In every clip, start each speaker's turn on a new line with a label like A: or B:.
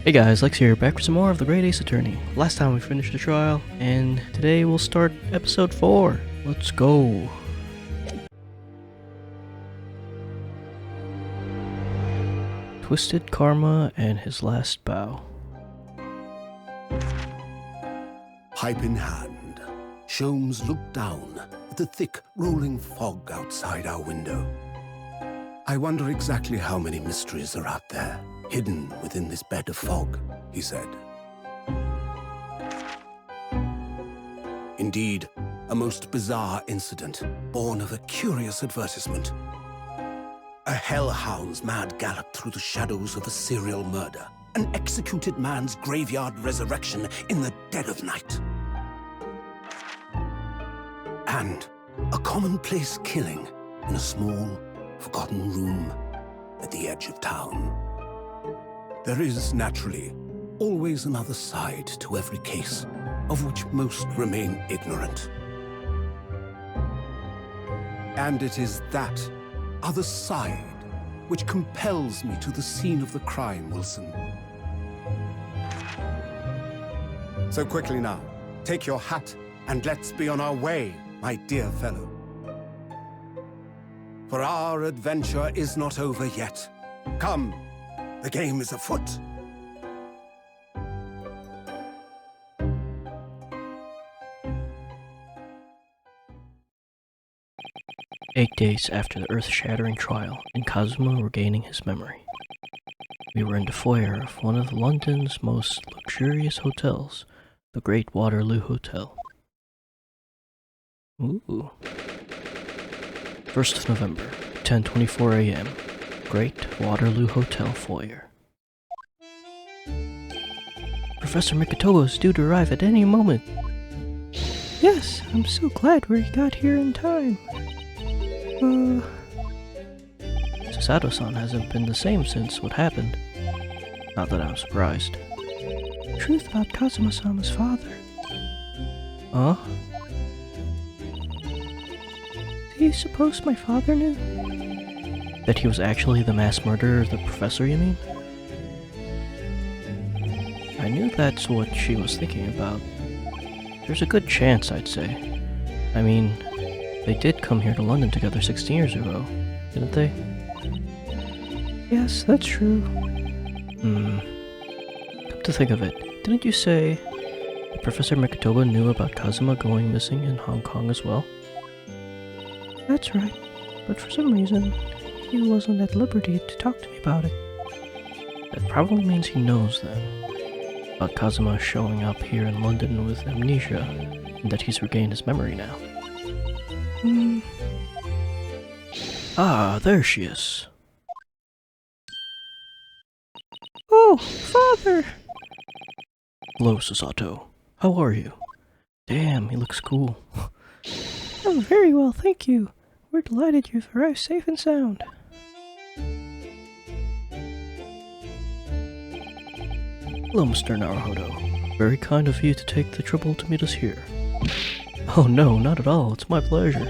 A: Hey guys, Lex here, back for some more of The Great Ace Attorney. Last time we finished the trial, and today we'll start episode 4. Let's go. Twisted Karma and his last bow.
B: Pipe in hand, Sholmes looked down at the thick, rolling fog outside our window. I wonder exactly how many mysteries are out there, hidden within this bed of fog, he said. Indeed, a most bizarre incident, born of a curious advertisement. A hellhound's mad gallop through the shadows of a serial murder, an executed man's graveyard resurrection in the dead of night. And a commonplace killing in a small, forgotten room at the edge of town. There is, naturally, always another side to every case, of which most remain ignorant. And it is that other side which compels me to the scene of the crime, Wilson. So quickly now, take your hat and let's be on our way, my dear fellow. For our adventure is not over yet. Come, the game is afoot.
A: Eight days after the earth-shattering trial, and Kazuma regaining his memory. We were in the foyer of one of London's most luxurious hotels, the Great Waterloo Hotel. Ooh. 1st of November, 10:24 a.m. Great Waterloo Hotel Foyer. Professor Mikotoa is due to arrive at any moment. Yes, I'm so glad we got here in time. Susato-san hasn't been the same since what happened. Not that I'm surprised. Truth about Kazuma-sama's father. Huh? Do you suppose my father knew? That he was actually the mass murderer of the professor, you mean? I knew that's what she was thinking about. There's a good chance, I'd say. I mean, they did come here to London together 16 years ago, didn't they? Yes, that's true. Come to think of it, didn't you say that Professor Mikotoa knew about Kazuma going missing in Hong Kong as well? That's right, but for some reason, he wasn't at liberty to talk to me about it. That probably means he knows then, about Kazuma showing up here in London with amnesia, and that he's regained his memory now. Ah, there she is. Oh, Father! Hello, Susato. How are you? Damn, he looks cool. Oh, very well, thank you. We're delighted you've arrived safe and sound. Hello, Mr. Naruhodo. Very kind of you to take the trouble to meet us here. Oh no, not at all. It's my pleasure.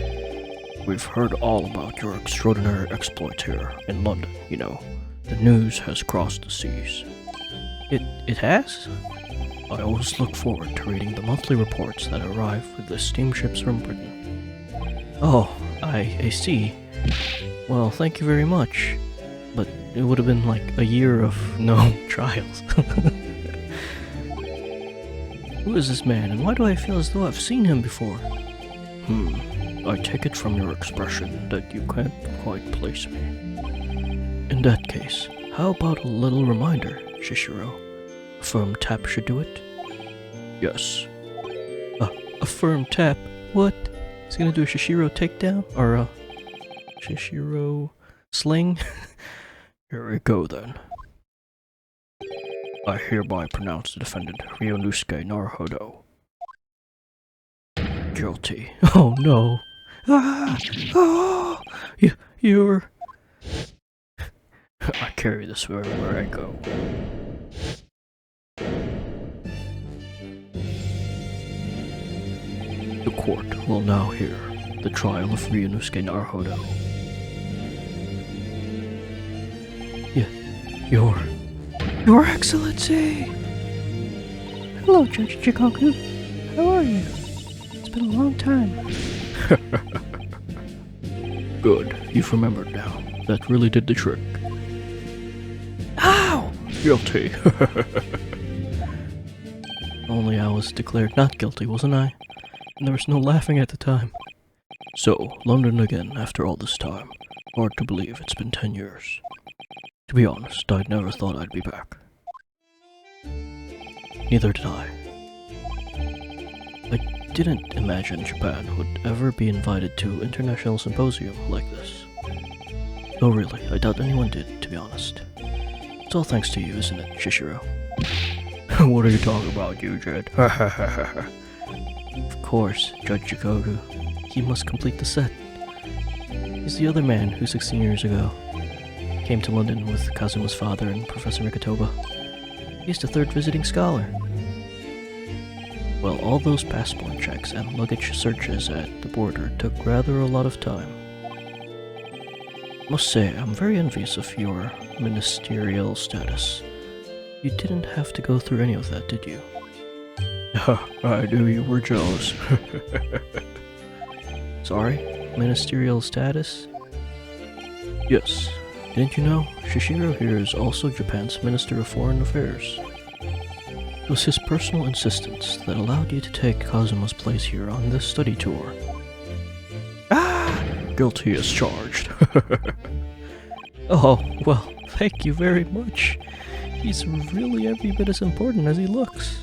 A: We've heard all about your extraordinary exploits here in London, you know. The news has crossed the seas. It has? I always look forward to reading the monthly reports that arrive with the steamships from Britain. Oh, I see. Well, thank you very much. But it would have been like a year of no trials. Who is this man, and why do I feel as though I've seen him before? I take it from your expression that you can't quite place me. In that case, how about a little reminder, Shishiro? A firm tap should do it? Yes. A firm tap? What? Is he gonna do a Shishiro takedown? Or a Shishiro sling? Here we go then. I hereby pronounce the defendant Ryunosuke Naruhodo guilty. Oh no. Ah! Oh! You're... I carry this wherever I go. The court will now hear the trial of Ryunosuke Naruhodo. You're... Your Excellency!
C: Hello, Judge Chikoku. How are you? It's been a long time.
A: Good, you've remembered now. That really did the trick.
C: Ow!
A: Guilty. Only I was declared not guilty, wasn't I? And there was no laughing at the time. So, London again after all this time. Hard to believe it's been 10 years. To be honest, I'd never thought I'd be back. Neither did I. I didn't imagine Japan would ever be invited to international symposium like this. Oh really, I doubt anyone did, to be honest. It's all thanks to you, isn't it, Shishiro? What are you talking about, you Jed? Of course, Judge Chikoku. He must complete the set. He's the other man who 16 years ago came to London with Kazuma's father and Professor Mikotoba. He's the third visiting scholar. Well, all those passport checks and luggage searches at the border took rather a lot of time. Must say, I'm very envious of your ministerial status. You didn't have to go through any of that, did you? I knew you were jealous. Sorry? Ministerial status? Yes. Didn't you know? Shishiro here is also Japan's Minister of Foreign Affairs. It was his personal insistence that allowed you to take Kazuma's place here on this study tour. Ah! Guilty as charged. Oh, well, thank you very much. He's really every bit as important as he looks.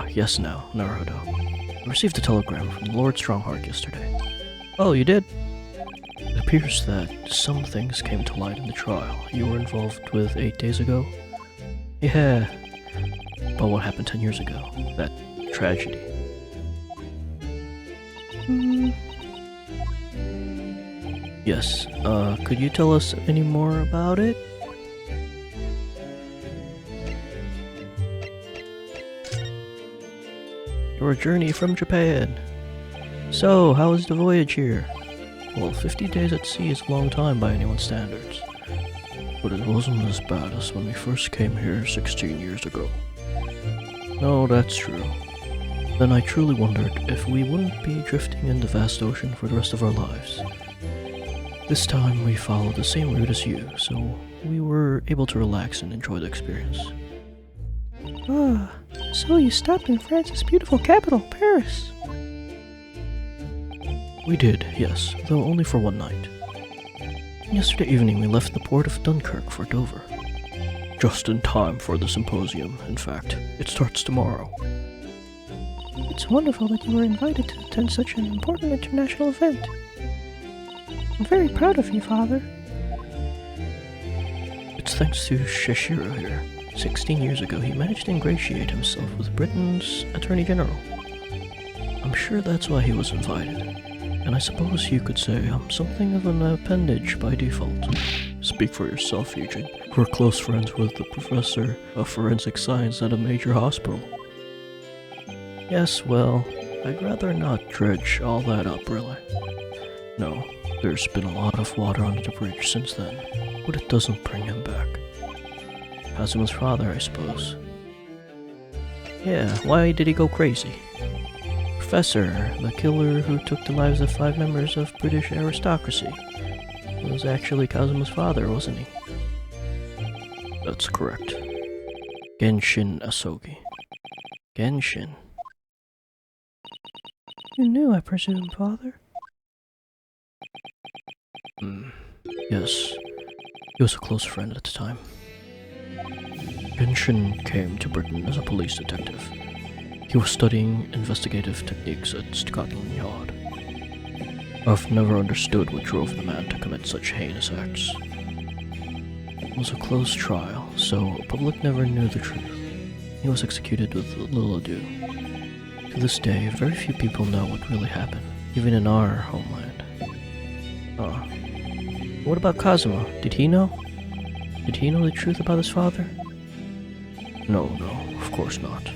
A: Yes now, Naruhodo. I received a telegram from Lord Strongheart yesterday. Oh, you did? It appears that some things came to light in the trial you were involved with 8 days ago. Yeah, but what happened 10 years ago? That tragedy. Yes, could you tell us any more about it? Your journey from Japan. So, how was the voyage here? Well, 50 days at sea is a long time by anyone's standards. But it wasn't as bad as when we first came here 16 years ago. No, that's true. Then I truly wondered if we wouldn't be drifting in the vast ocean for the rest of our lives. This time we followed the same route as you, so we were able to relax and enjoy the experience.
C: Ah, so you stopped in France's beautiful capital, Paris.
A: We did, yes, though only for one night. Yesterday evening we left the port of Dunkirk for Dover. Just in time for the symposium, in fact. It starts tomorrow.
C: It's wonderful that you were invited to attend such an important international event. I'm very proud of you, Father.
A: It's thanks to Shishiro here. 16 years ago, he managed to ingratiate himself with Britain's Attorney General. I'm sure that's why he was invited. And I suppose you could say I'm something of an appendage by default. Speak for yourself, Eugene. We're close friends with the professor of forensic science at a major hospital. Yes, well, I'd rather not dredge all that up, really. No, there's been a lot of water under the bridge since then, but it doesn't bring him back. Kazuma's father, I suppose. Yeah, why did he go crazy? Professor, the killer who took the lives of 5 members of British aristocracy, was actually Kazuma's father, wasn't he? That's correct. Genshin Asogi. Genshin.
C: You knew, I presume, Father?
A: Yes. He was a close friend at the time. Genshin came to Britain as a police detective. He was studying investigative techniques at Scotland Yard. I've never understood what drove the man to commit such heinous acts. It was a closed trial, so the public never knew the truth. He was executed with little ado. To this day, very few people know what really happened, even in our homeland. What about Kazuma? Did he know? Did he know the truth about his father? No, of course not.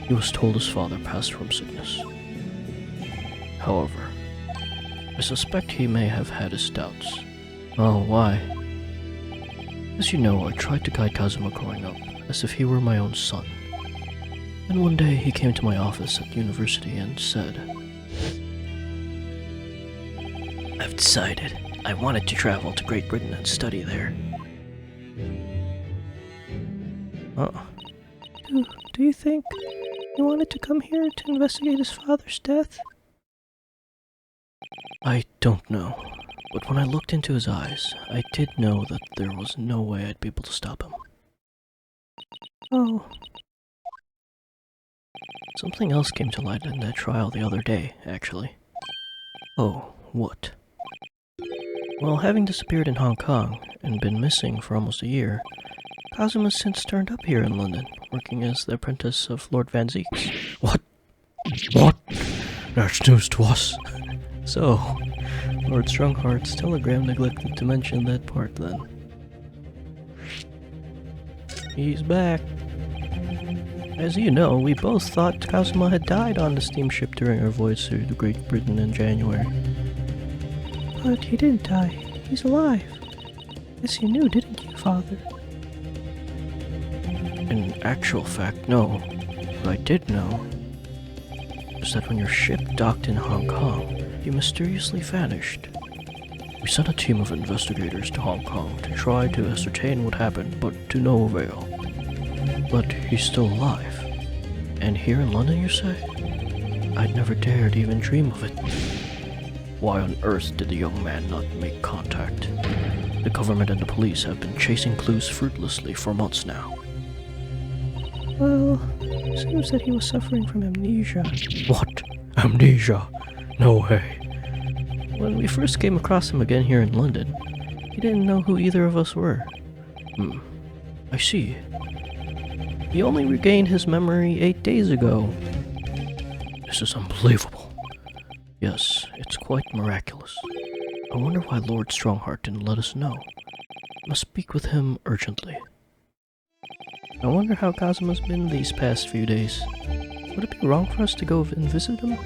A: He was told his father passed from sickness. However, I suspect he may have had his doubts. Oh, why? As you know, I tried to guide Kazuma growing up, as if he were my own son. And one day he came to my office at university and said, "I've decided I wanted to travel to Great Britain and study there."
C: Do you think he wanted to come here to investigate his father's death?
A: I don't know, but when I looked into his eyes, I did know that there was no way I'd be able to stop him.
C: Oh,
A: Something else came to light in that trial the other day, actually. Oh, what? Well, having disappeared in Hong Kong and been missing for almost a year, Kazuma's since turned up here in London, working as the apprentice of Lord Van Zeeks.
D: What? What? That's news to us.
A: So, Lord Strongheart's telegram neglected to mention that part then. He's back. As you know, we both thought Kazuma had died on the steamship during our voyage through the Great Britain in January.
C: but he didn't die. He's alive. Yes, you knew, didn't you, Father?
A: In actual fact, no. What I did know is that when your ship docked in Hong Kong, you mysteriously vanished. We sent a team of investigators to Hong Kong to try to ascertain what happened, but to no avail. But he's still alive. And here in London, you say? I'd never dared even dream of it. Why on earth did the young man not make contact? The government and the police have been chasing clues fruitlessly for months now.
C: Well, it seems that he was suffering from amnesia.
D: What? Amnesia? No way.
A: When we first came across him again here in London, he didn't know who either of us were. I see. He only regained his memory 8 days ago.
D: This is unbelievable.
A: Yes, it's quite miraculous. I wonder why Lord Strongheart didn't let us know. Must speak with him urgently. I wonder how Kazuma's been these past few days. Would it be wrong for us to go and visit him?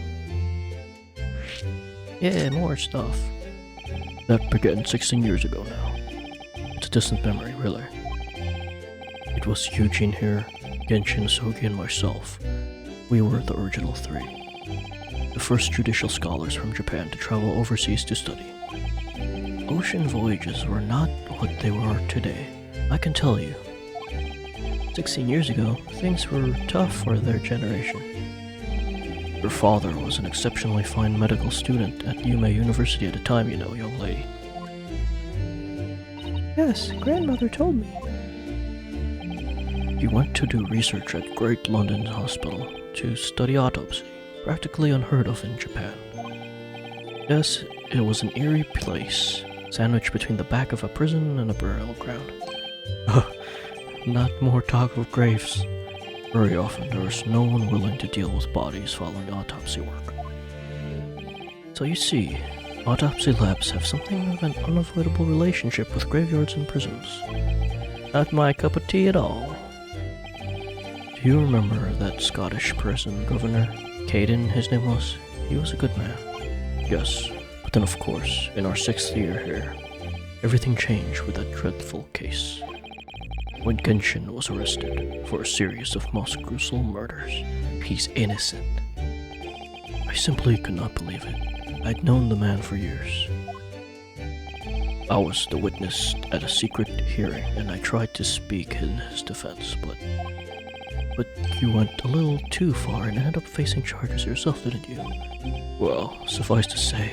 A: Yeah, more stuff.
D: That began 16 years ago now. It's a distant memory, really. It was Eugene here, Genshin, Sogi, and myself. We were the original 3. The first judicial scholars from Japan to travel overseas to study. Ocean voyages were not what they were today, I can tell you.
A: 16 years ago, things were tough for their generation.
D: Your father was an exceptionally fine medical student at Yume University at the time, you know, young lady.
C: Yes, grandmother told me.
D: He went to do research at Great London Hospital to study autopsy, practically unheard of in Japan. Yes, it was an eerie place, sandwiched between the back of a prison and a burial ground. Not more talk of graves. Very often there is no one willing to deal with bodies following autopsy work. So you see, autopsy labs have something of an unavoidable relationship with graveyards and prisons. Not my cup of tea at all. Do you remember that Scottish prison governor? Caden, his name was? He was a good man. Yes, but then of course, in our 6th year here, everything changed with that dreadful case. When Genshin was arrested for a series of most gruesome murders, he's innocent. I simply could not believe it. I'd known the man for years. I was the witness at a secret hearing, and I tried to speak in his defense, but you went a little too far and ended up facing charges yourself, didn't you? Well, suffice to say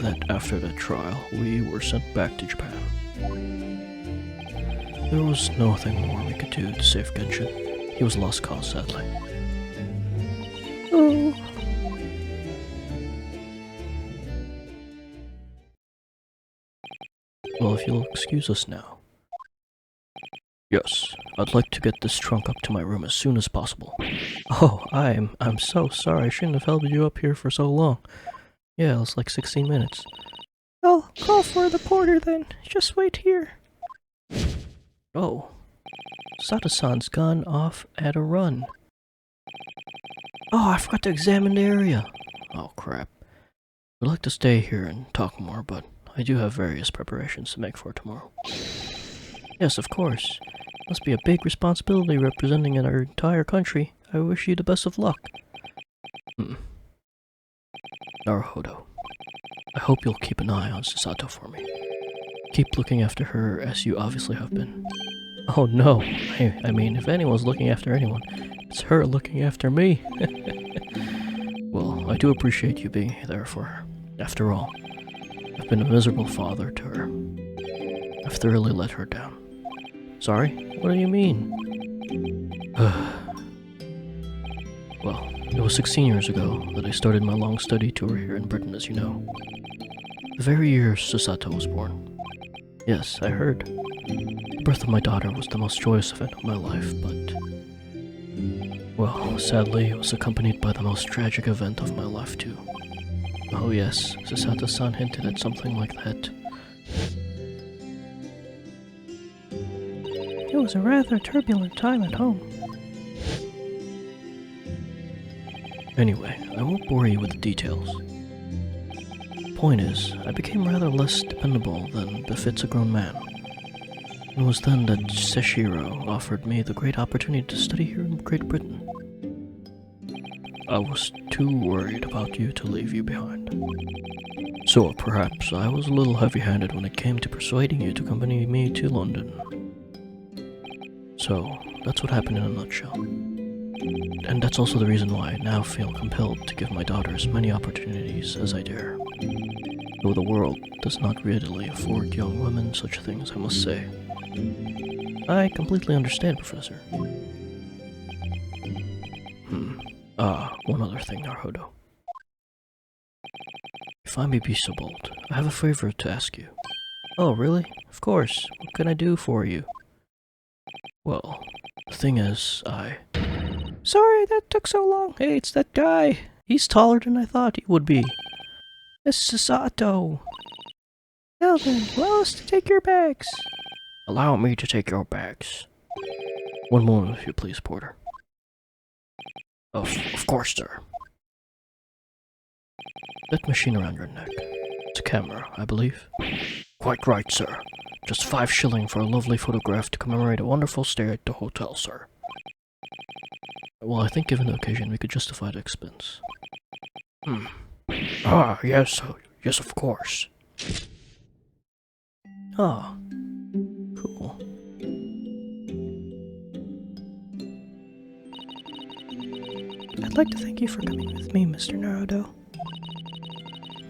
D: that after that trial, we were sent back to Japan. There was nothing more we could do to save Genshin. He was a lost cause, sadly.
C: Oh.
A: Well, if you'll excuse us now.
D: Yes, I'd like to get this trunk up to my room as soon as possible.
A: Oh, I'm so sorry. I shouldn't have held you up here for so long. Yeah, it was like 16 minutes.
C: I'll call for the porter then. Just wait here.
A: Oh, Sato-san's gone off at a run. Oh, I forgot to examine the area. Oh, crap. I'd like to stay here and talk more, but I do have various preparations to make for tomorrow.
D: Yes, of course. Must be a big responsibility representing our entire country. I wish you the best of luck. Naruhodo, I hope you'll keep an eye on Susato for me. Keep looking after her as you obviously have been. Oh no, I mean, if anyone's looking after anyone, it's her looking after me. Well, I do appreciate you being there for her. After all, I've been a miserable father to her. I've thoroughly let her down. Sorry? What do you mean? Well, it was 16 years ago that I started my long study tour here in Britain, as you know. The very year Susato was born. Yes, I heard. The birth of my daughter was the most joyous event of my life, but... well, sadly, it was accompanied by the most tragic event of my life, too. Oh yes, Susato-san hinted at something like that.
C: It was a rather turbulent time at home.
D: Anyway, I won't bore you with the details. Point is, I became rather less dependable than befits a grown man. It was then that Seshiro offered me the great opportunity to study here in Great Britain. I was too worried about you to leave you behind. So perhaps I was a little heavy-handed when it came to persuading you to accompany me to London. So, that's what happened in a nutshell. And that's also the reason why I now feel compelled to give my daughter as many opportunities as I dare. Though the world does not readily afford young women such things, I must say. I completely understand, Professor. One other thing, Naruhodo. If I may be so bold, I have a favor to ask you. Oh, really? Of course. What can I do for you? Well, the thing is,
C: Sorry that took so long.
D: Hey, it's that guy! He's taller than I thought he would be.
C: It's Susato. Now then, allow us to take your bags.
D: Allow me to take your bags. One moment, if you please, Porter. Of course, sir. That machine around your neck. It's a camera, I believe. Quite right, sir. Just 5 shilling for a lovely photograph to commemorate a wonderful stay at the hotel, sir. Well, I think given the occasion, we could justify the expense. Yes, of course. Ah, cool.
C: I'd like to thank you for coming with me, Mr. Naruhodo.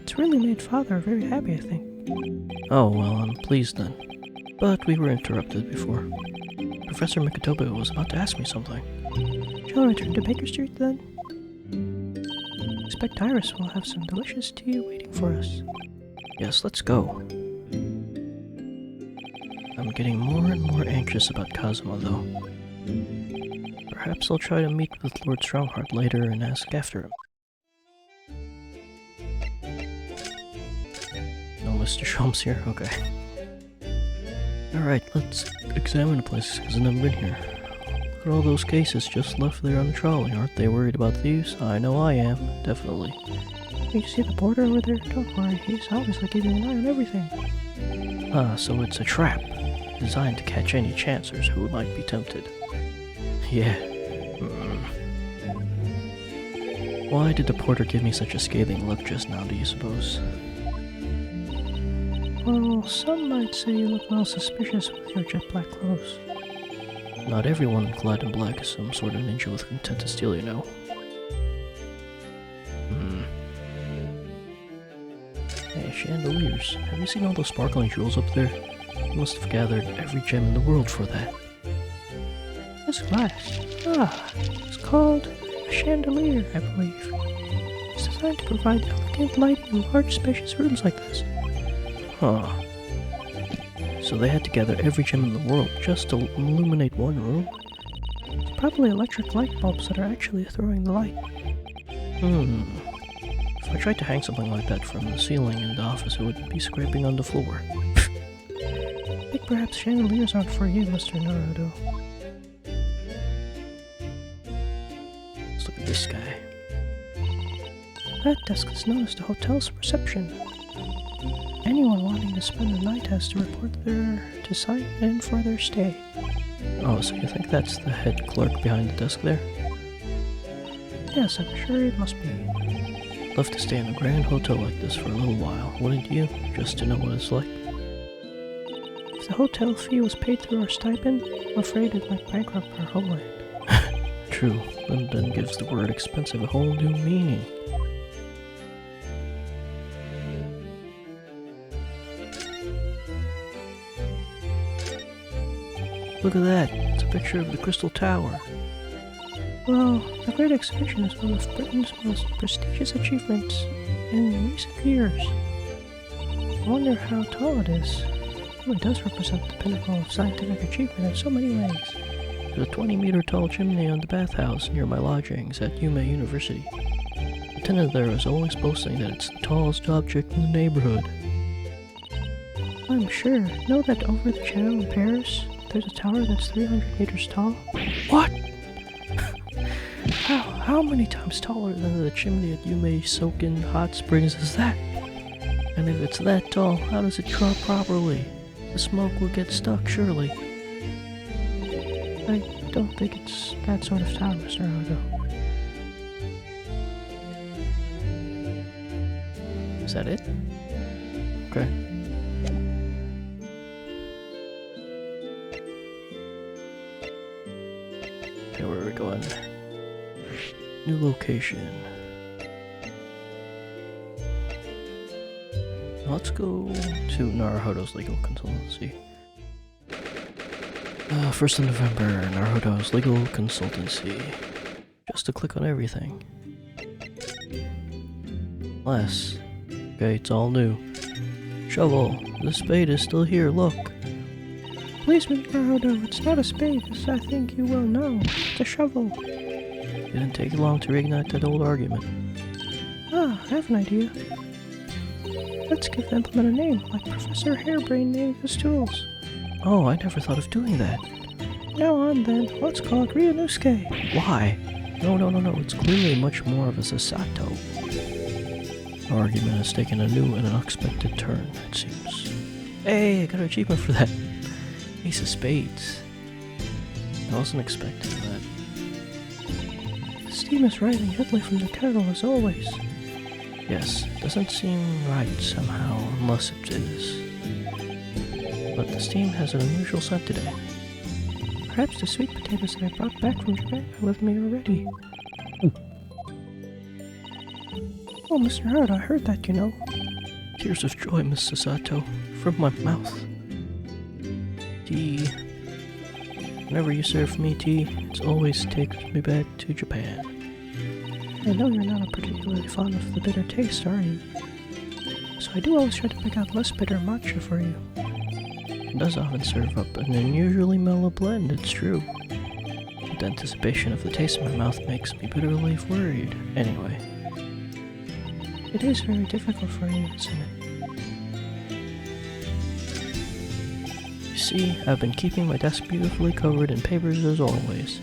C: It's really made Father very happy, I think.
D: Oh, well, I'm pleased then. But we were interrupted before. Professor Mikotobe was about to ask me something.
C: Shall I return to Baker Street then? I expect Iris will have some delicious tea waiting for us.
D: Yes, let's go. I'm getting more and more anxious about Kazuma, though. Perhaps I'll try to meet with Lord Strongheart later and ask after him. No Mr. Sholmes here? Okay. Alright, let's examine the place, because I've never been here. Look at all those cases just left there on the trolley. Aren't they worried about thieves? I know I am, definitely.
C: You see the porter over there? Don't worry, he's obviously keeping an eye on everything.
D: Ah, so it's a trap, designed to catch any chancers who might be tempted. Yeah. Why did the porter give me such a scathing look just now, do you suppose?
C: Well, some might say you look well suspicious with your jet black clothes.
D: Not everyone clad in black is some sort of ninja with intent to steal, you know. Hey, chandeliers. Have you seen all those sparkling jewels up there? You must have gathered every gem in the world for that.
C: This glass. It's called a chandelier, I believe. It's designed to provide elegant lighting in large, spacious rooms like this.
D: Huh. So they had to gather every gem in the world just to illuminate one room?
C: It's probably electric light bulbs that are actually throwing the light.
D: If I tried to hang something like that from the ceiling in the office, it would be scraping on the floor.
C: I think perhaps chandeliers aren't for you, Mr. Naruhodo.
D: Let's look at this guy.
C: That desk is known as the hotel's reception. Any Anyone wanting to spend the night has to report to sign in for their stay.
D: Oh, so you think that's the head clerk behind the desk there?
C: Yes, I'm sure it must be.
D: Love to stay in a grand hotel like this for a little while, wouldn't you? Just to know what it's like.
C: If the hotel fee was paid through our stipend, I'm afraid it might bankrupt our homeland.
D: True, London gives the word expensive a whole new meaning. Look at that, it's a picture of the Crystal Tower.
C: Well, the Great Exhibition is one of Britain's most prestigious achievements in recent years. I wonder how tall it is. It really does represent the pinnacle of scientific achievement in so many ways.
D: There's a 20-meter tall chimney on the bathhouse near my lodgings at Yume University. The tenant there is always boasting that it's the tallest object in the neighborhood.
C: I'm sure. Know that over the channel in Paris, there's a tower that's 300 meters tall?
D: What?
C: How many times taller
D: The chimney at Yume Soakin Hot Springs is that? And if it's that tall, how does it drop properly? The smoke will get stuck, surely.
C: I don't think it's that sort of tower, Mr. Naruhodo.
D: Is that it? Okay. Okay, where are we going? New location. Let's go to Naruhodo's legal consultancy. 1st of November, Naruhodo's legal consultancy. Just to click on everything. Less. Okay, it's all new. Shovel. The spade is still here, look.
C: Please, Mr. Naruhodo, it's not a spade, as I think you well know. It's a shovel.
D: Didn't take long to reignite that old argument.
C: Ah, I have an idea. Let's give the implement a name, like Professor Hairbrain named his tools.
D: Oh, I never thought of doing that.
C: Now on then, let's call it Ryunosuke.
D: Why? No, it's clearly much more of a Sasato. Our argument has taken a new and unexpected turn, it seems. Hey, I got an achievement for that. Ace of Spades. I wasn't expecting that.
C: The steam is rising heavily from the kettle as always.
D: Yes, doesn't seem right somehow, unless it is. But the steam has an unusual scent today.
C: Perhaps the sweet potatoes that I brought back from Japan are with me already. Oh, Mr. Naruhodo, I heard that, you know.
D: Tears of joy, Miss Sasato, from my mouth. Tea. Whenever you serve me tea, it always takes me back to Japan.
C: I know you're not particularly fond of the bitter taste, are you? So I do always try to pick out less bitter matcha for you.
D: It does often serve up an unusually mellow blend, it's true. But the anticipation of the taste in my mouth makes me bitterly worried. Anyway.
C: It is very difficult for you, isn't it?
D: You see, I've been keeping my desk beautifully covered in papers as always.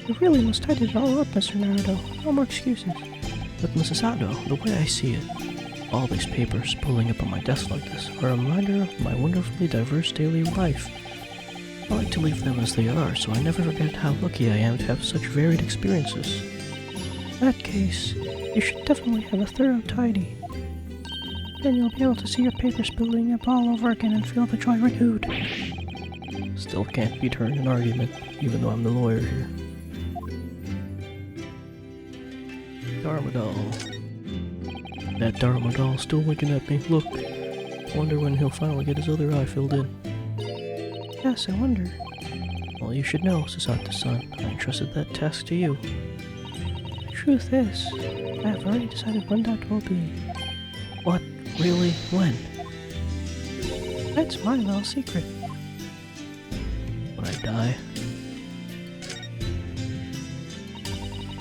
C: You really must tidy it all up, Mr. Naruhodo. No more excuses.
D: But Mrs. Sato, the way I see it, all these papers pulling up on my desk like this are a reminder of my wonderfully diverse daily life. I like to leave them as they are, so I never forget how lucky I am to have such varied experiences.
C: In that case, you should definitely have a thorough tidy. Then you'll be able to see your papers building up all over again and feel the joy renewed.
D: Still can't beat her in an argument, even though I'm the lawyer here. Dharma doll. That Dharma doll still winking at me. Look. Wonder when he'll finally get his other eye filled in.
C: Yes, I wonder.
D: Well, you should know, Sasato-san. I entrusted that task to you.
C: The truth is, I have already decided when that will be.
D: What? Really? When?
C: That's my little secret.
D: When I die?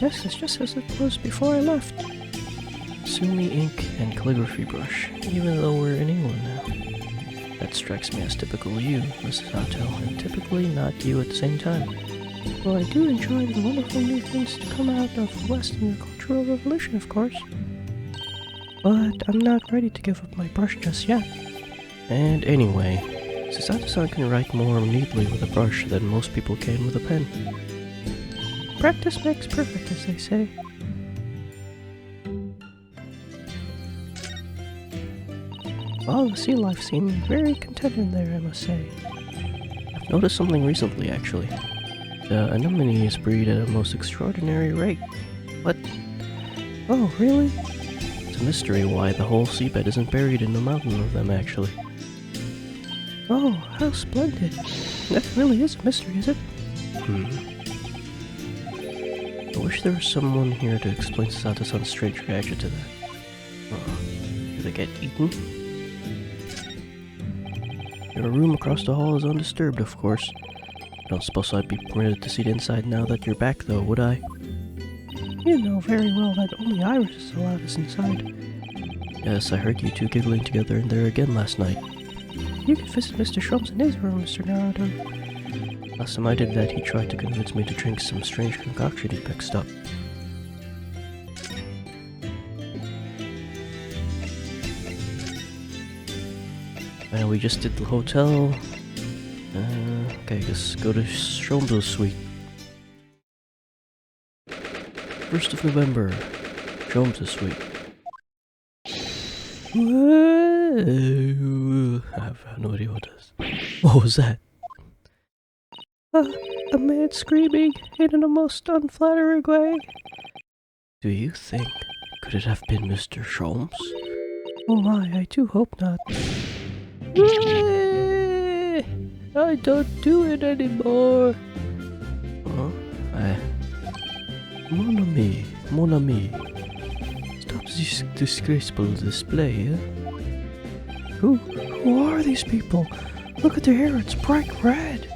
C: Yes, it's just as it was before I left.
D: Sumi ink and calligraphy brush, even though we're in England now. That strikes me as typical you, Mrs. Sato, and typically not you at the same time.
C: Well, I do enjoy the wonderful new things to come out of the West in the Cultural Revolution, of course. But I'm not ready to give up my brush just yet.
D: And anyway, Sasato-san can write more neatly with a brush than most people can with a pen.
C: Practice makes perfect, as they say. Well, the sea life seemed very contented there, I must say.
D: I've noticed something recently, actually. The anemones breed at a most extraordinary rate. What?
C: Oh, really?
D: It's a mystery why the whole seabed isn't buried in a mountain of them, actually.
C: Oh, how splendid. That really is a mystery, is it?
D: I wish there was someone here to explain Sasato-san's strange reaction to that. Did they get eaten? Your room across the hall is undisturbed, of course. I don't suppose I'd be permitted to see the inside now that you're back, though, would I?
C: You know very well that only Iris is allowed us inside.
D: Yes, I heard you two giggling together in there again last night.
C: You could visit Mr. Sholmes in his room, Mr. Naruhodo.
D: Last time I did that, he tried to convince me to drink some strange concoction he mixed up. And we just did the hotel. Okay, let's go to Sholmes' suite. 1st of November, Sholmes' suite. Whoa! I have no idea what this is. What was that?
C: A man screaming in a most unflattering way.
D: Do you think? Could it have been Mr. Sholmes?
C: Oh my, I do hope not. I don't do it anymore.
D: Huh? Mon ami. Stop this disgraceful display, eh?
C: Who are these people? Look at their hair, it's bright red.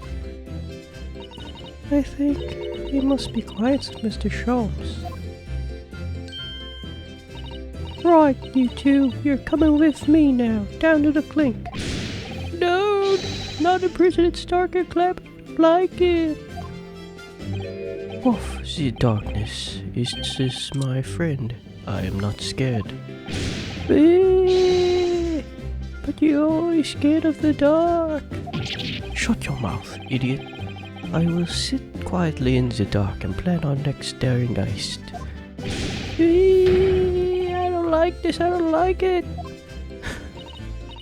C: I think they must be clients of Mr. Sholmes. Right, you two, you're coming with me now, down to the clink. No, not in prison, it's dark and clamp like it.
D: Off the darkness, is this my friend? I am not scared.
C: But you're always scared of the dark.
D: Shut your mouth, idiot. I will sit quietly in the dark and plan our next daring heist.
C: I don't like this, I don't like it.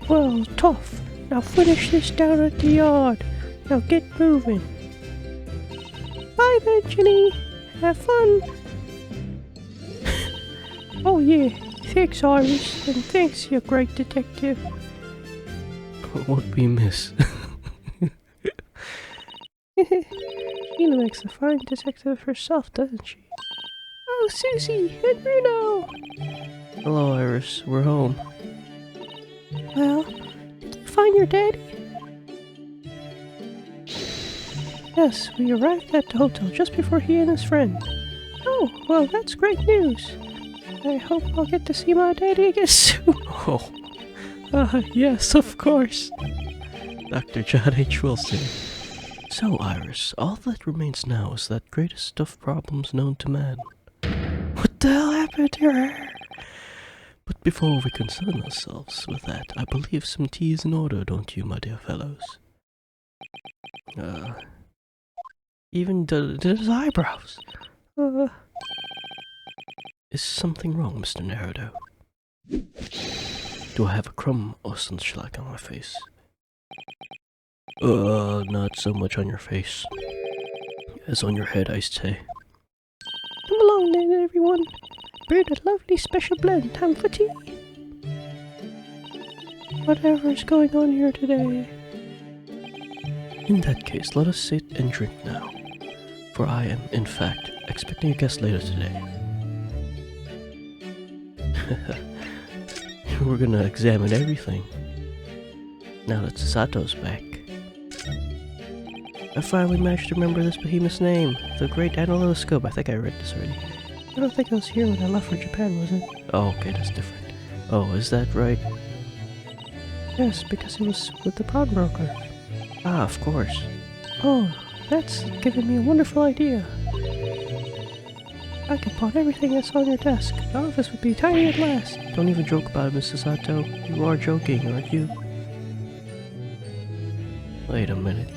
C: Well, tough. Now finish this down at the yard. Now get moving. Bye then, Ginny. Have fun. Oh yeah, thanks Iris, and thanks you great detective.
D: What we miss?
C: Sheila makes a fine detective herself, doesn't she? Oh, Susie and Bruno!
D: Hello, Iris. We're home.
C: Well, did you find your daddy? Yes, we arrived at the hotel just before he and his friend. Oh, well, that's great news. I hope I'll get to see my daddy again soon.
D: Oh,
C: Yes, of course.
D: Dr. John H. Wilson. So, Iris, all that remains now is that greatest of problems known to man.
C: What the hell happened to her?
D: But before we concern ourselves with that, I believe some tea is in order, don't you, my dear fellows? Even did his eyebrows. Is something wrong, Mr. Naruhodo? Do I have a crumb or some shellac on my face? Not so much on your face as on your head, I say.
C: Come along then, everyone. Brewed a lovely special blend. Time for tea. Whatever is going on here today.
D: In that case, let us sit and drink now, for I am, in fact, expecting a guest later today. We're gonna examine everything. Now that Sasato's back. I finally managed to remember this behemoth's name, the Great Analytoscope. I think I read this already.
C: I don't think I was here when I left for Japan, was it?
D: Oh, okay, that's different. Oh, is that right?
C: Yes, because it was with the pawnbroker.
D: Ah, of course.
C: Oh, that's given me a wonderful idea. I could pawn everything that's on your desk. The office would be tiny at last.
D: Don't even joke about it, Mrs. Sato. You are joking, aren't you? Wait a minute.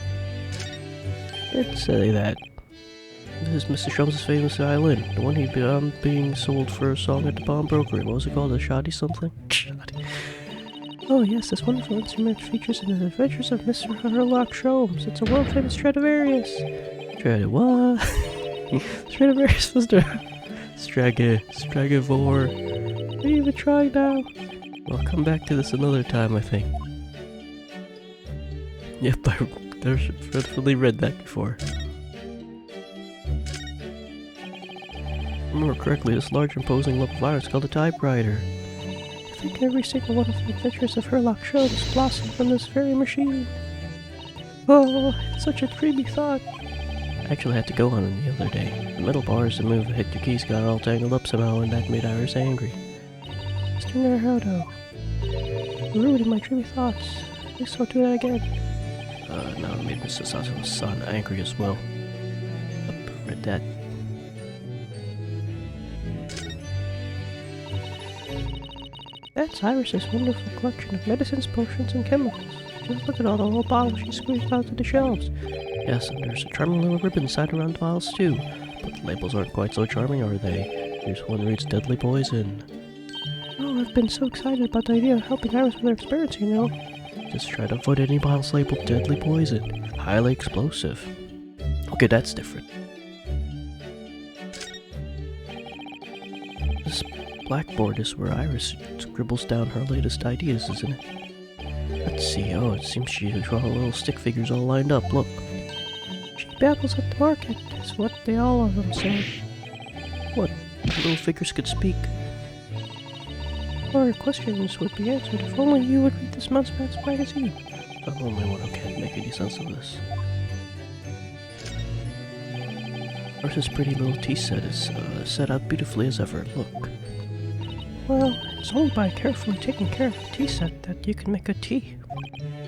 D: Let's say that. This is Mr. Sholmes' famous violin, the one he'd been being sold for a song at the pawnbrokery. What was it called? A shoddy something? Shoddy.
C: Oh yes, this wonderful instrument features in the adventures of Mr. Sholmes. It's a world-famous Stradivarius.
D: What? Stradivarius was the Stragivore.
C: Are you even trying now?
D: I'll come back to this another time, I think. Yep, I've definitely read that before. If I remember correctly, this large imposing lump of iron is called a typewriter.
C: I think every single one of the adventures of Sholmes blossomed from this very machine. Oh, it's such a dreamy thought.
D: I actually had to go on it the other day. The metal bars to move hit your keys got all tangled up somehow, and that made Iris angry.
C: Mr. Naruhodo, you're ruining my dreamy thoughts. Please don't do that again.
D: Now it made Mr. Sato's son angry as well. Read that.
C: That's Iris's wonderful collection of medicines, potions, and chemicals. Just look at all the little bottles she squeezed out to the shelves.
D: Yes, and there's a charming little ribbon tied around the vials too. But the labels aren't quite so charming, are they? Here's one reads deadly poison.
C: Oh, I've been so excited about the idea of helping Iris with her experience, you know.
D: Just try to avoid any bottles labeled deadly poison. Highly explosive. Okay, that's different. This blackboard is where Iris scribbles down her latest ideas, isn't it? Let's see. Oh, it seems she draw little stick figures all lined up. Look.
C: She babbles at the market, is what they all of them say.
D: What? Little figures could speak.
C: Or questions would be answered if only you would read this month's magazine.
D: I'm the only one who can't make any sense of this. Iris's pretty little tea set is set out beautifully as ever. Look.
C: Well, it's only by carefully taking care of the tea set that you can make good tea.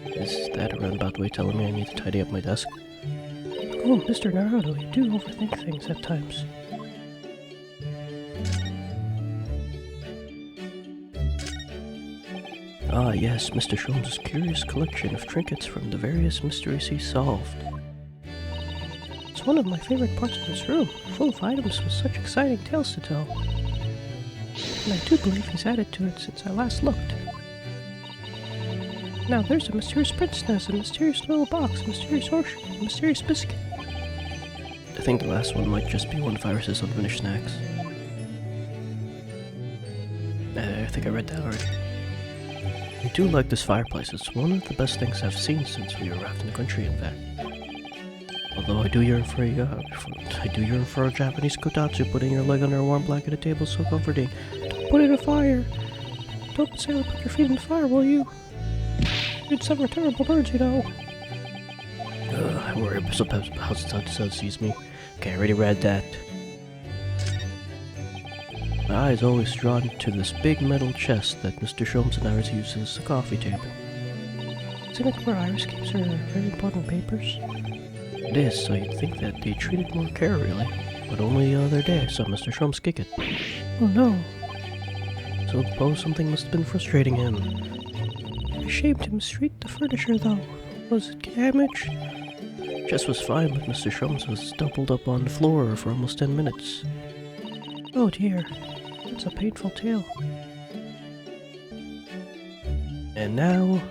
D: Is that a roundabout way telling me I need to tidy up my desk?
C: Oh, Mr. Naruhodo, you do overthink things at times.
D: Ah, yes, Mr. Sholmes' curious collection of trinkets from the various mysteries he solved.
C: It's one of my favorite parts of this room, full of items with such exciting tales to tell. And I do believe he's added to it since I last looked. Now there's a mysterious princess, a mysterious little box, a mysterious horseshoe, a mysterious biscuit.
D: I think the last one might just be one of Iris's unfinished snacks. I think I read that already. I do like this fireplace. It's one of the best things I've seen since we arrived in the country, in fact. Although I do yearn for a Japanese kotatsu. Putting your leg under a warm blanket at a table is so comforting.
C: Don't put it in a fire. Don't say to put your feet in the fire, will you? You'd suffer terrible burns, you know.
D: I worry about how Sun sees me. Okay, I already read that. My eye is always drawn to this big metal chest that Mr. Sholmes and Iris use as a coffee table.
C: Isn't it where Iris keeps her very important papers?
D: It is, so you'd think that they treated more care, really. But only the other day I saw Mr. Sholmes kick it.
C: Oh no.
D: So suppose something must have been frustrating him.
C: I shamed him mistreat the furniture, though. Was it damaged?
D: Chest was fine, but Mr. Sholmes was doubled up on the floor for almost 10 minutes.
C: Oh dear. That's a painful tale.
D: And now,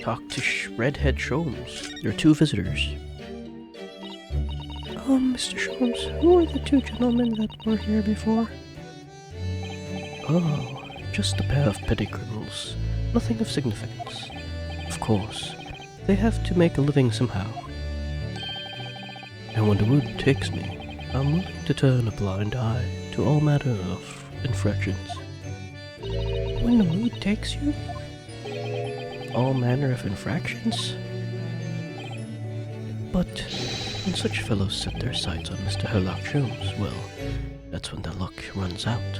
D: talk to Redhead Sholmes, your two visitors.
C: Mr. Sholmes, who are the two gentlemen that were here before?
D: Oh, just a pair of petty criminals. Nothing of significance. Of course, they have to make a living somehow. And when the mood takes me, I'm willing to turn a blind eye to all manner of infractions.
C: When the mood takes you?
D: All manner of infractions? But when such fellows set their sights on Mr. Sholmes, well, that's when their luck runs out.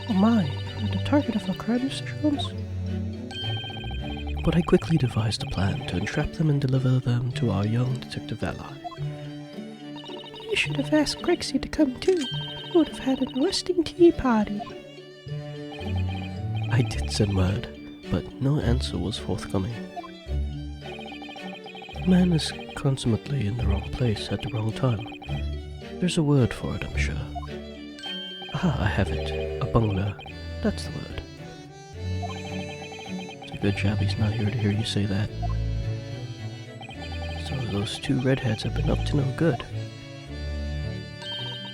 C: Oh my, you're the target of a crime, Mr. Sholmes?
D: But I quickly devised a plan to entrap them and deliver them to our young detective ally.
C: You should have asked Grexy to come too. We would have had an arresting tea party.
D: I did send word, but no answer was forthcoming. The man is consummately in the wrong place at the wrong time. There's a word for it, I'm sure. Ah, I have it. A bungler. That's the word. It's a good job he's not here to hear you say that. So those two redheads have been up to no good.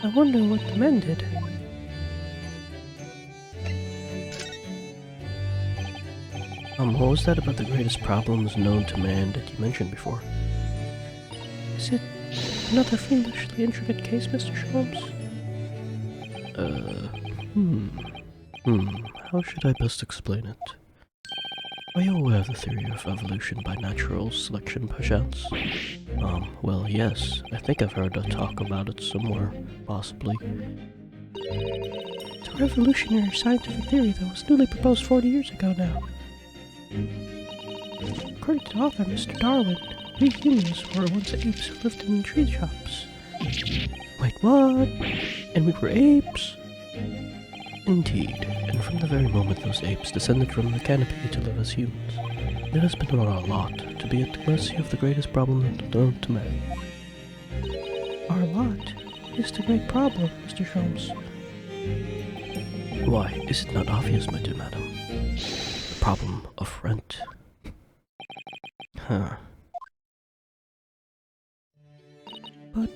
C: I wonder what the men did.
D: What was that about the greatest problems known to man that you mentioned before?
C: Is it another fiendishly intricate case, Mr. Sholmes?
D: How should I best explain it? Are you aware of the theory of evolution by natural selection, perchance? Well, yes. I think I've heard a talk about it somewhere, possibly.
C: It's a revolutionary scientific theory that was newly proposed 40 years ago now. According to the author, Mr. Darwin, we humans were once apes who lived in tree tops.
D: Wait, what? And we were apes? Indeed, and from the very moment those apes descended from the canopy to live as humans, it has been our lot to be at the mercy of the greatest problem known to man.
C: Our lot is the great problem, Mr. Sholmes.
D: Why, is it not obvious, my dear madam? The problem of rent. Huh.
C: But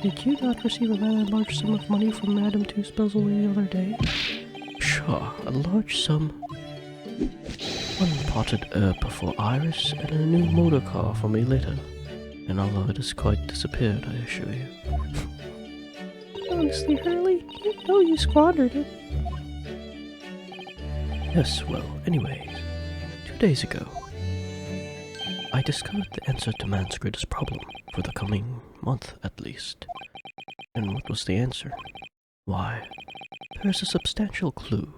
C: did you not receive a rather large sum of money from Madame Two-Spizzle the other day?
D: Sure, a large sum. One potted herb for Iris, and a new motor car for me later. And although it has quite disappeared, I assure you.
C: Honestly, Hurley, you know you squandered it.
D: Yes, well, anyways, 2 days ago, I discovered the answer to man's greatest problem, for the coming month at least. And what was the answer? Why, there's a substantial clue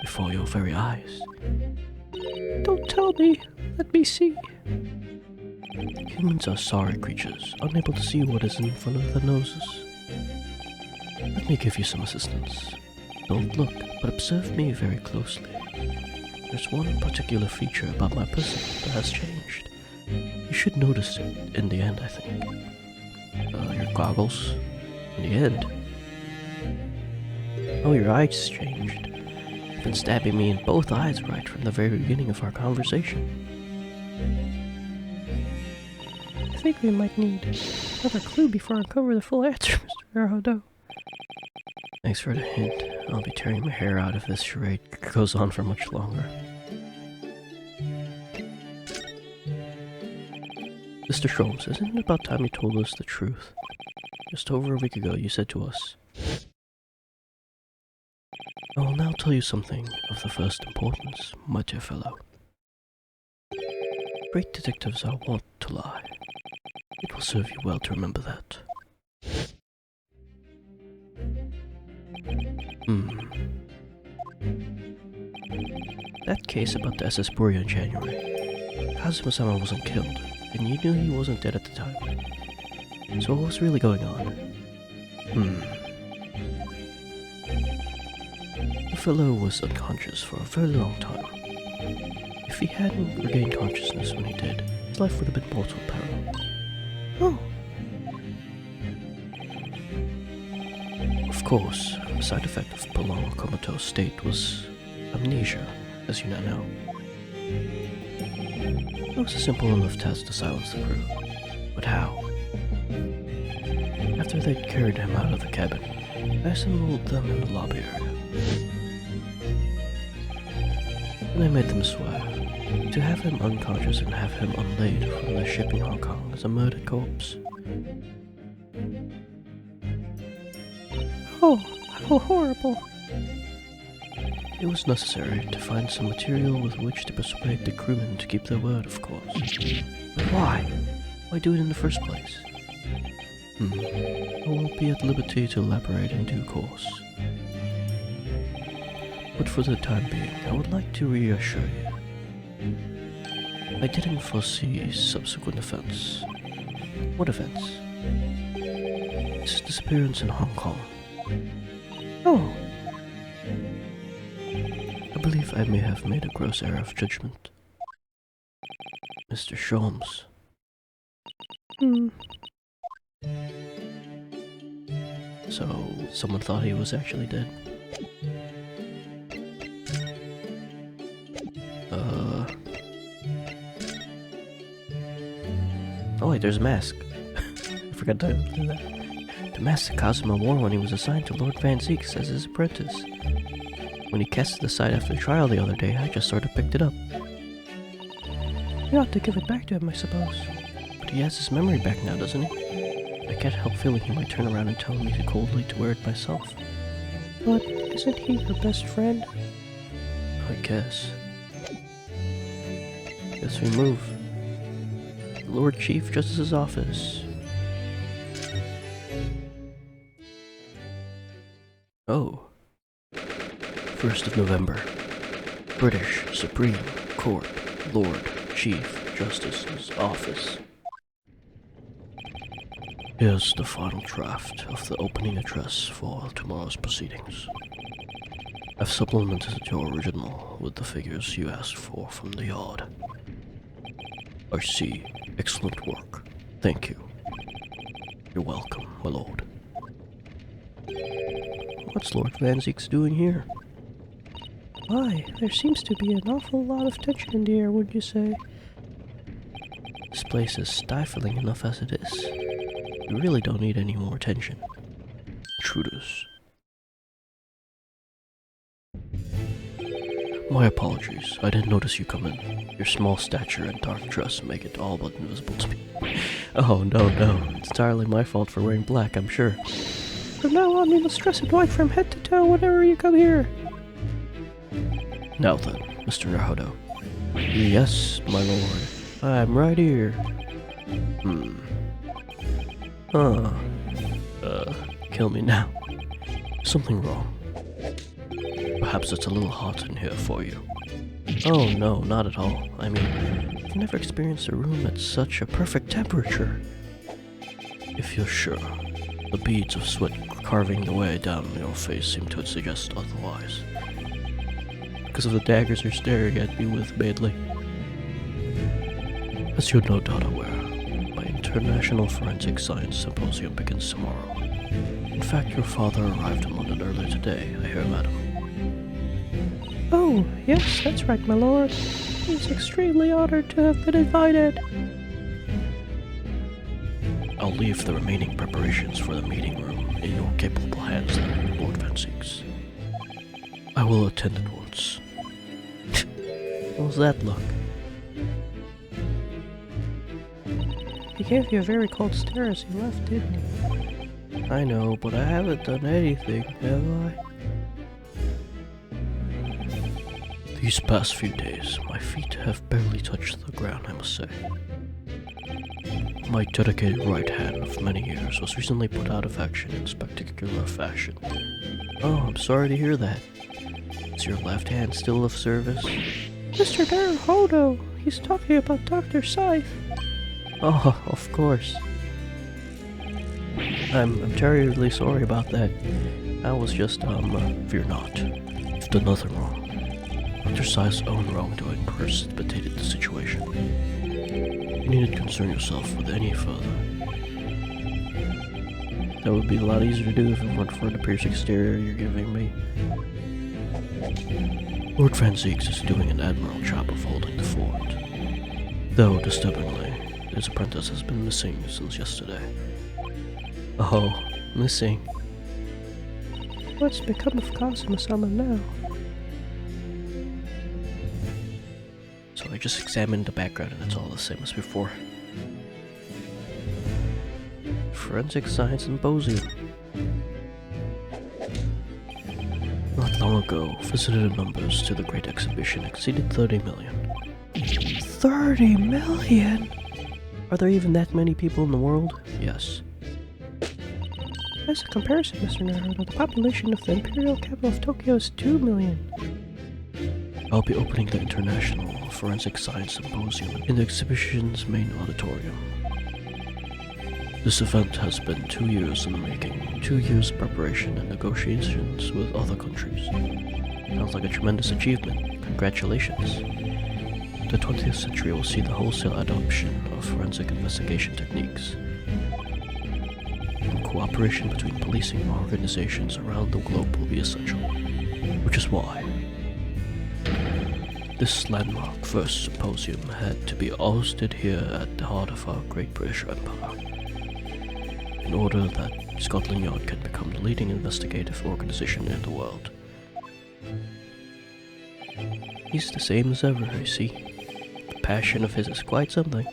D: before your very eyes.
C: Don't tell me. Let me see.
D: Humans are sorry creatures, unable to see what is in front of their noses. Let me give you some assistance. Don't look, but observe me very closely. There's one particular feature about my person that has changed. You should notice it in the end, I think. Your goggles? In the end? Oh, your eyes changed. You've been stabbing me in both eyes right from the very beginning of our conversation.
C: I think we might need another clue before I uncover the full answer, Mr. Naruhodo.
D: Thanks for the hint. I'll be tearing my hair out if this charade goes on for much longer. Mr. Sholmes, isn't it about time you told us the truth? Just over a week ago you said to us, I will now tell you something of the first importance, my dear fellow. Great detectives are wont to lie. It will serve you well to remember that. That case about the SS Foyer in January. Kazuma-sama wasn't killed, and you knew he wasn't dead at the time. So what was really going on? The fellow was unconscious for a very long time. If he hadn't regained consciousness when he did, his life would have been mortal peril.
C: Oh.
D: Of course, a side effect of prolonged comatose state was amnesia, as you now know. It was a simple enough task to silence the crew. But how? After they'd carried him out of the cabin, I assembled them in the lobby area. And I made them swear to have him unconscious and have him unlaid from the ship in Hong Kong as a murdered corpse.
C: Oh, how horrible.
D: It was necessary to find some material with which to persuade the crewmen to keep their word, of course. But why? Why do it in the first place? I won't be at liberty to elaborate in due course. But for the time being, I would like to reassure you. I didn't foresee subsequent events. What events? His disappearance in Hong Kong.
C: Oh.
D: I believe I may have made a gross error of judgment. Mr. Sholmes,
C: Hmm.
D: So, someone thought he was actually dead. Oh wait, there's a mask. I forgot to do that. The mask that Cosmo wore when he was assigned to Lord Van Zeeks as his apprentice. When he cast it aside after trial the other day, I just sort of picked it up.
C: You ought to give it back to him, I suppose.
D: But he has his memory back now, doesn't he? I can't help feeling he might turn around and tell me to coldly to wear it myself.
C: But isn't he your best friend?
D: I guess. Guess we move. The Lord Chief Justice's office. Oh. 1st of November. British Supreme Court Lord Chief Justice's office. Here's the final draft of the opening address for tomorrow's proceedings. I've supplemented your original with the figures you asked for from the yard. I see. Excellent work. Thank you. You're welcome, my lord. What's Lord Van Zeeks doing here?
C: Why, there seems to be an awful lot of tension in the air, wouldn't you say?
D: This place is stifling enough as it is. You really don't need any more tension. Intruders. My apologies. I didn't notice you come in. Your small stature and dark dress make it all but invisible to me. Oh, no. It's entirely my fault for wearing black, I'm sure.
C: From now on, we must dress in white from head to toe whenever you come here.
D: Now then, Mr. Naruhodo. Yes, my lord. I'm right here. Kill me now. Something wrong. Perhaps it's a little hot in here for you. Oh no, not at all. I mean, I've never experienced a room at such a perfect temperature. If you're sure, the beads of sweat carving the way down your face seem to suggest otherwise. Because of the daggers you're staring at me with, Maidley. As you're no doubt aware, my International Forensic Science Symposium begins tomorrow. In fact, your father arrived in London earlier today, I hear, madam.
C: Oh, yes, that's right, my lord. He's extremely honored to have been invited.
D: I'll leave the remaining preparations for the meeting room in your capable hands, then, Lord Van Zeeks. I will attend at once. What was that look?
C: He gave you a very cold stare as he left, didn't he?
D: I know, but I haven't done anything, have I? These past few days, my feet have barely touched the ground, I must say. My dedicated right hand of many years was recently put out of action in spectacular fashion. Oh, I'm sorry to hear that. Is your left hand still of service?
C: Mr. Naruhodo, he's talking about Dr. Scythe.
D: Oh, of course. I'm terribly sorry about that. I was just, fear not. You've done nothing wrong. Dr. Scythe's own wrongdoing precipitated the situation. You needn't concern yourself with any further. That would be a lot easier to do if it weren't for the piercing stare you're giving me. Lord Van Zeeks is doing an admirable job of holding the fort. Though, disturbingly, his apprentice has been missing since yesterday. Oh, missing.
C: What's become of Kazuma-sama now?
D: So I just examined the background and it's all the same as before. Forensic Science Symposium. Not long ago, visitor numbers to the Great Exhibition exceeded 30 million.
C: 30 million?
D: Are there even that many people in the world? Yes.
C: As a comparison, Mr. Naruhodo, the population of the imperial capital of Tokyo is 2 million.
D: I'll be opening the International Forensic Science Symposium in the exhibition's main auditorium. This event has been 2 years in the making, 2 years of preparation and negotiations with other countries. Sounds like a tremendous achievement. Congratulations. The 20th century will see the wholesale adoption of forensic investigation techniques. And cooperation between policing organizations around the globe will be essential, which is why this landmark first symposium had to be hosted here at the heart of our great British Empire, in order that Scotland Yard can become the leading investigative organization in the world. He's the same as ever, I see. The passion of his is quite something.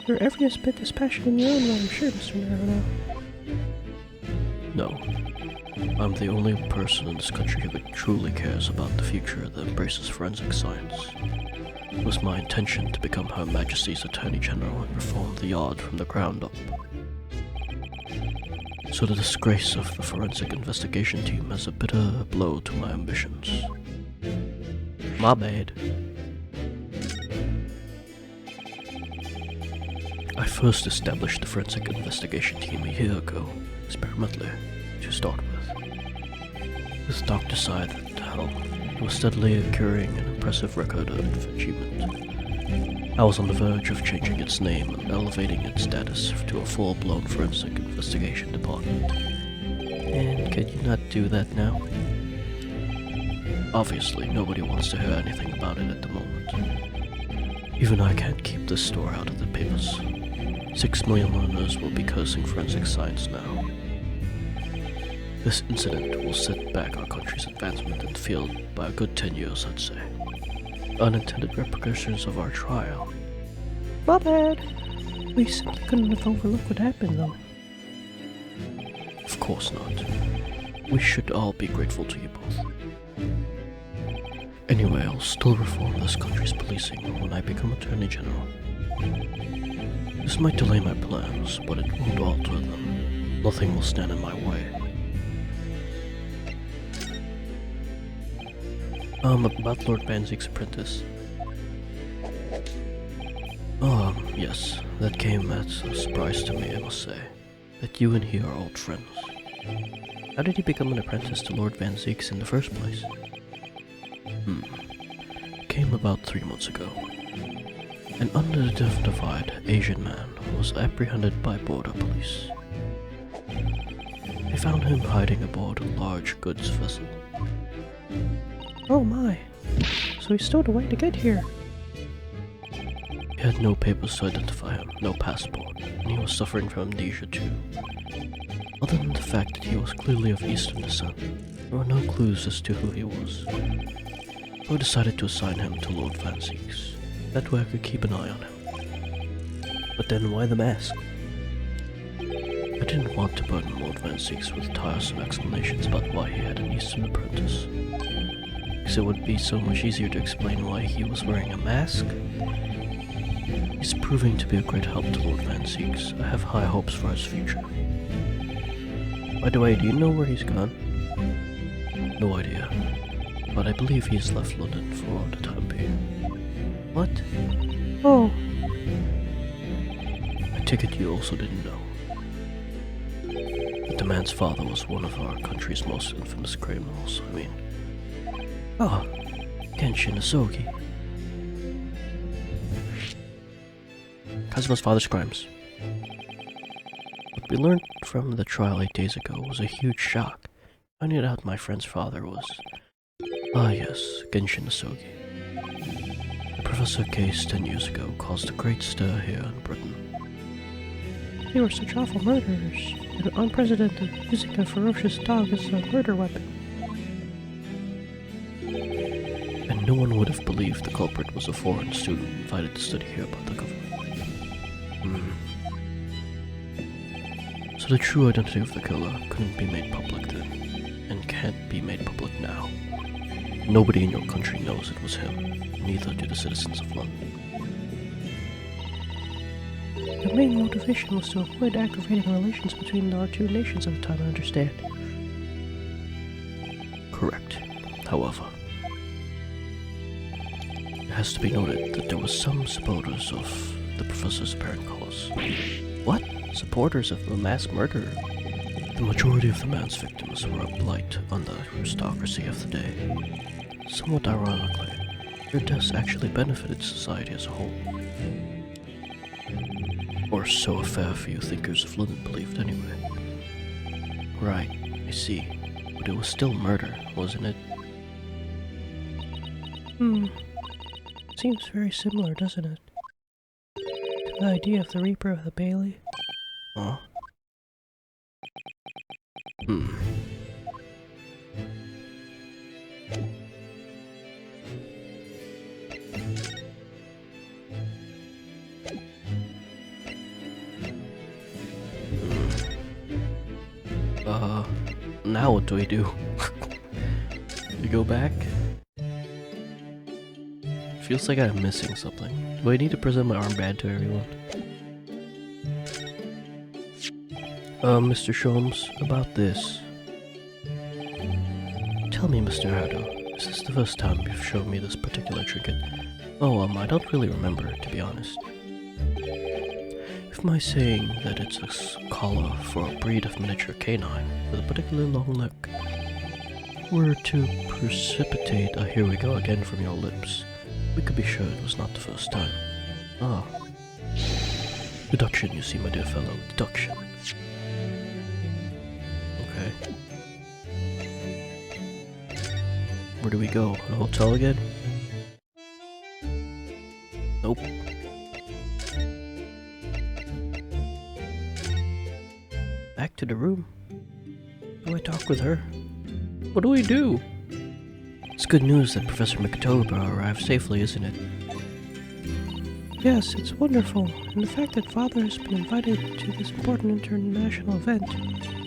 C: You're every bit as passionate in your own way, I'm sure, Mr. Naruhodo.
D: No. I'm the only person in this country who truly cares about the future that embraces forensic science. It was my intention to become Her Majesty's Attorney General and reform the Yard from the ground up. So the disgrace of the forensic investigation team has a bitter blow to my ambitions. My bad. I first established the forensic investigation team a year ago, experimentally, to start with. With Dr. Scythe at the helm, it was steadily accruing an impressive record of achievement. I was on the verge of changing its name and elevating its status to a full-blown forensic investigation department.
C: And could you not do that now?
D: Obviously, nobody wants to hear anything about it at the moment. Even I can't keep this story out of the papers. 6 million learners will be cursing forensic science now. This incident will set back our country's advancement in the field by a good 10 years, I'd say. Unintended repercussions of our trial.
C: My bad. We simply couldn't have overlooked what happened, though.
D: Of course not. We should all be grateful to you both. Anyway, I'll still reform this country's policing when I become Attorney General. This might delay my plans, but it won't alter them. Nothing will stand in my way.
C: About Lord Van Ziek's apprentice.
D: Yes, that came as a surprise to me, I must say, that you and he are old friends.
C: How did he become an apprentice to Lord Van Ziek's in the first place?
D: Came about 3 months ago. An unidentified Asian man was apprehended by border police. They found him hiding aboard a large goods vessel.
C: Oh my, so he stowed away to get here.
D: He had no papers to identify him, no passport, and he was suffering from amnesia too. Other than the fact that he was clearly of Eastern descent, there were no clues as to who he was. So I decided to assign him to Lord Van Ziek's. That way I could keep an eye on him.
C: But then why the mask?
D: I didn't want to burden Lord Van Ziek's with tiresome explanations about why he had an Eastern apprentice. Because it would be so much easier to explain why he was wearing a mask. He's proving to be a great help to Lord Van Ziek's. I have high hopes for his future.
C: By the way, do you know where he's gone?
D: No idea, but I believe he's left London for the time being.
C: What? Oh.
D: I take it you also didn't know that the man's father was one of our country's most infamous criminals,
C: Oh, Genshin Asogi. Kazuma's father's crimes. What we learned from the trial 8 days ago was a huge shock. Finding out my friend's father was...
D: yes, Genshin Asogi. The professor case 10 years ago caused a great stir here in Britain.
C: They were such awful murderers, and unprecedented, using a ferocious dog as a murder weapon.
D: And no one would have believed the culprit was a foreign student invited to study here by the government. So the true identity of the killer couldn't be made public then, and can't be made public now. Nobody in your country knows it was him, neither do the citizens of London.
C: The main motivation was to avoid aggravating relations between our two nations at the time, I understand.
D: Correct. However, it has to be noted that there were some supporters of the professor's apparent cause.
C: What? Supporters of the mass murderer?
D: The majority of the man's victims were a blight on the aristocracy of the day. Somewhat ironically, Your deaths actually benefited society as a whole. Or so a fair few thinkers of London believed anyway. Right, I see. But it was still murder, wasn't it?
C: Seems very similar, doesn't it? To the idea of the Reaper of the Bailey.
D: Huh? Now what do we do? We go back? Feels like I'm missing something. Do I need to present my armband to everyone? Mr. Sholmes, about this. Tell me, Mr. Naruhodo, is this the first time you've shown me this particular trinket? Oh, I don't really remember, to be honest. If my saying that it's a collar for a breed of miniature canine with a particularly long neck were to precipitate a here we go again from your lips, we could be sure it was not the first time. Ah. Deduction, you see, my dear fellow. Deduction. Okay. Where do we go? A hotel again? Nope. Back to the room? Do I talk with her? What do we do? It's good news that Professor Mikotoba arrived safely, isn't it?
C: Yes, it's wonderful, and the fact that Father has been invited to this important international event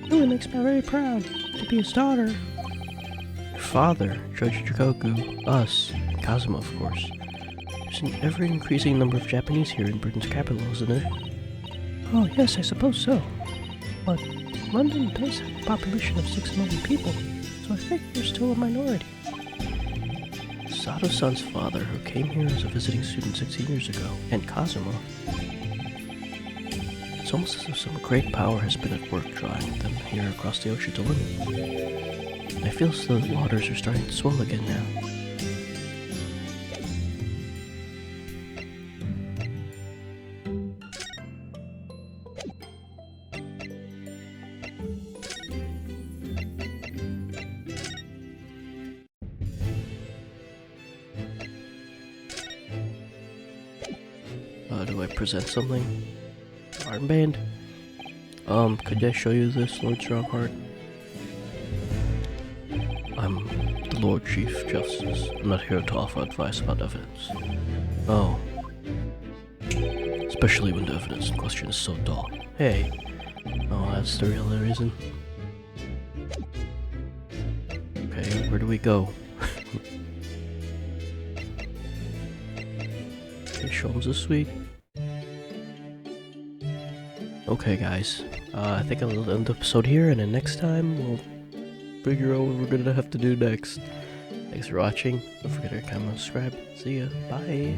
C: really makes me very proud to be his daughter.
D: Your father, Judge Chikoku, us, and Kazuma, of course. There's an ever-increasing number of Japanese here in Britain's capital, isn't there?
C: Oh, yes, I suppose so. But London does have a population of 6 million people, so I think we're still a minority.
D: Sato-san's father, who came here as a visiting student 16 years ago, and Kazuma. It's almost as if some great power has been at work drawing them here across the ocean to London. I feel as though the waters are starting to swell again now. Do I present something? Armband? Could I show you this, Lord Strongheart? I'm the Lord Chief Justice. I'm not here to offer advice about evidence. Oh. Especially when the evidence in question is so dull. Hey. Oh, that's the real reason. Okay, where do we go? Okay, Sholmes is sweet. Okay, guys. I think I'll end the episode here, and then next time we'll figure out what we're gonna have to do next. Thanks for watching. Don't forget to comment and subscribe. See ya. Bye.